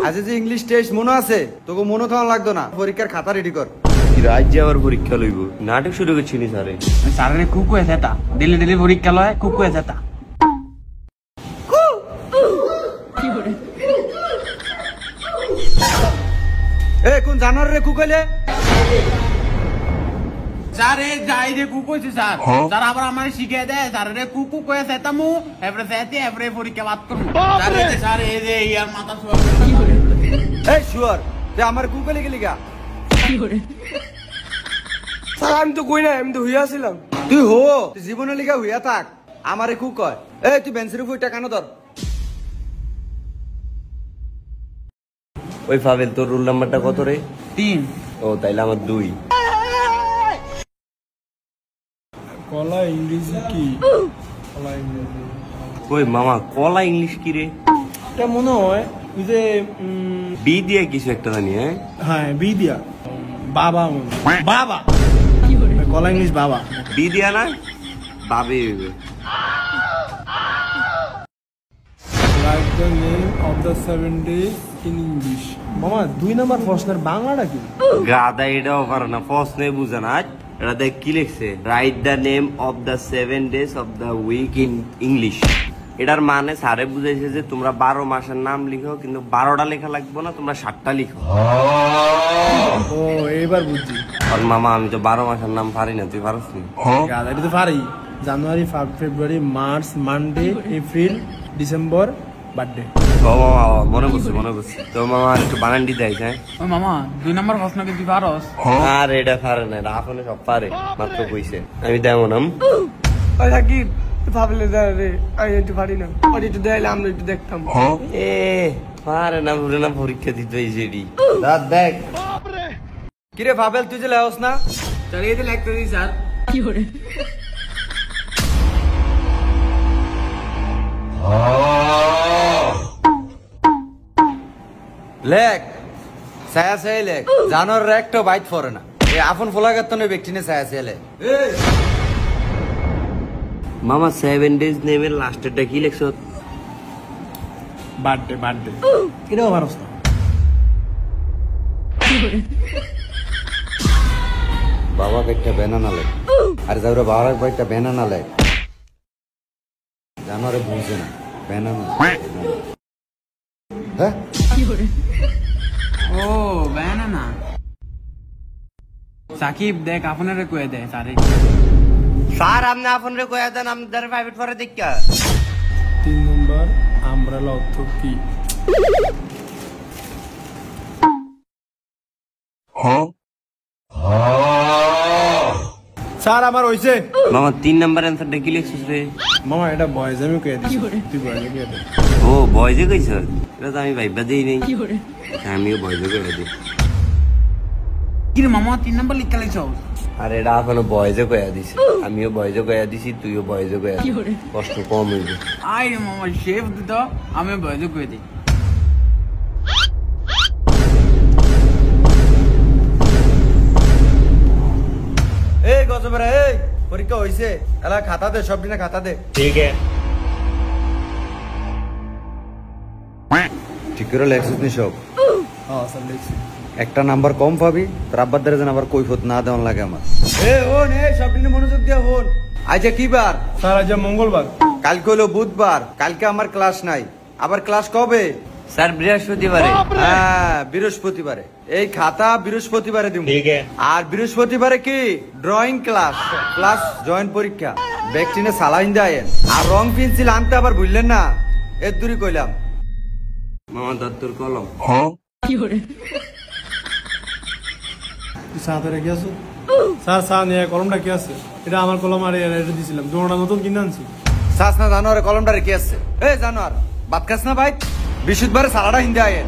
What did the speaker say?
আজ যে English test মনে আছে তোকে মনে থাকা লাগতো না পরীক্ষার খাতা রেডি কর রাজ্যে আবার পরীক্ষা লইব নাটক শুরু করছিনি স্যারে স্যারে কুকু আছে তা ডেলি ডেলি পরীক্ষা লয় কুকু আছে তা এ কোন জানোয়ার রে কুকলে স্যারে যাই রে কুকু আছে স্যার স্যার আবার আমারে শিখিয়ে দেয় স্যার রে কুকু কয়ে সেতামু এবারে সেতে এবারে পরীক্ষা বাদ করব স্যার এই যে ইয়ার মাথা শুয়া এই শুয়ার তুই আমার কুকলে গেলি গা স্যার আমি তো কই না আমি তো হইয়া ছিলাম তুই হো তুই জীবনে লিখা হইয়া থাক আমারে কু কয় এই তুই বেঞ্চের উপর টাকানো ধর ওই ফাবেল তোর রোল নাম্বারটা কত রে 3 ও তাইলে আমার 2 কলা ইংরেজি কি কলা ইংরেজি ওই মামা কলা ইংলিশ কি রে এটা মনে হয় ওই যে বি দিয়ে কিছু একটা জানি হ্যাঁ বি দিয়া বাবা বাবা কলা ইংলিশ বাবা বি দিয়া না বাবে হইবে right the name of the 7 days in English মামা 2 নাম্বার প্রশ্নের বাংলাটা কি গাদা এটাও পারে না প্রশ্নে বুঝে না এটা দেখ কি লিখছে write the name of the 7 days of the week in English এটার মানে স্যারে বুঝাইছে যে তোমরা 12 মাসের নাম লিখো কিন্তু 12টা লেখা লাগবে না তোমরা 7টা লিখো ও এবার বুঝছি আর মামা আমি তো 12 মাসের নাম পারি না তুই পারছ না গাদা এটা তো পারি January February March Monday April December birthday ও মামা মনে করছি তো মামা একটু বানান দিতে আইছে ও মামা 2 নাম্বার প্রশ্ন কি তুই পারস আর এটা পারে না রাফনে সব পারে মাত্র কইছে আমি দেমন নাম ওই কি ভাবলে রে আমি একটু পারি না আর একটু দেখাইলে আমরা একটু দেখতাম এ পারে না পুরো না পরীক্ষা দিতে হইছেডি দাদ দেখ কিরে ভাবেল তুই যে লেওস না চালিয়ে দিতে লাগতে দিই স্যার কি করে লেখ ছায়া ছায়া লেখ জানোয়ার একটা বাইট পরে না এই আপন ফোলাগাত তো ব্যক্তি নে ছায়া ছায়া লেখ মামা 7 ডেজ নেমের লাস্টেরটা কি লিখছো বার্থডে কিরকম পারস না বাবা একটা ব্যানানা লেখ আর যাওরে বাবার একটা ব্যানানা লেখ জানোয়ারে বুঝছে না ব্যানানা হ্যাঁ ও ব্যানানা সাকিব দেখ আপনারে কয়ে দেয় স্যারে স্যার আপনি আপনারে কইয়া দেন আমাদের প্রাইভেট পরে দেখা 3 নম্বর আমব্রেলা অর্থ কি স্যার আমার হইছে মামা 3 নাম্বার অ্যানসারটা কি লিখছিস রে মামা এটা বয়েজ আমি কয়ে দিছি তুই বয়েজ কয়ে দে ও বয়েজে কইছ এটা তো আমি ভাইবা দেই নাই আমিও বয়েজে কইয়া দিই কি রে মামা 3 নাম্বার লিখা লাইছো আর এটা এখনো বয়েজে কইয়া দিছি আমিও বয়েজে কইয়া দিছি তুইও বয়েজে কইয়া দিস কষ্ট কম হইবে আই রে মামা শেফ দিত আমি বয়জে কয়ে দিই এই গজবেরা এই পরীক্ষা হইছে এলা খাতা দে সব দিনে খাতা দে ঠিক আছে ঠিক করে লেখছিস নি সব হ্যাঁ স্যার লিখছি একটা নাম্বার কম পাবি তোর আব্বার দ্বারা যেন আবার কৈফত না দেওয়ান লাগে আমার এ হন এই সব দিনে মনোযোগ দিয়া হন আজকে কি বার স্যার আজ মঙ্গলবার কালকে হলো বুধবার কালকে আমার ক্লাস নাই আবার ক্লাস কবে স্যার বৃহস্পতিবারে হ্যাঁ বৃহস্পতিবারে এই খাতা বৃহস্পতিবারে দিব আর বৃহস্পতিবারে কি ড্রয়িং ক্লাস প্লাস জয়েন্ট পরীক্ষা ব্যক্তিনে সালাইন দেয় আর রং পেন্সিল আনতে আবার ভুললেন না এর দূরই কইলাম মামা দত্তর কলম তুই সাথে রেখে আসো স্যার নিয়ে কলমটা কি আছে এটা আমার কলম আর এটা দিছিলাম দুটোটা নতুন কিনে আনছি সাস না জানোয়ার কলমটা রেখে আসছে এই জানোয়ার বাদ খাস না ভাই বিশুদ্ধবারে সালাটা হিন্দে আয়েন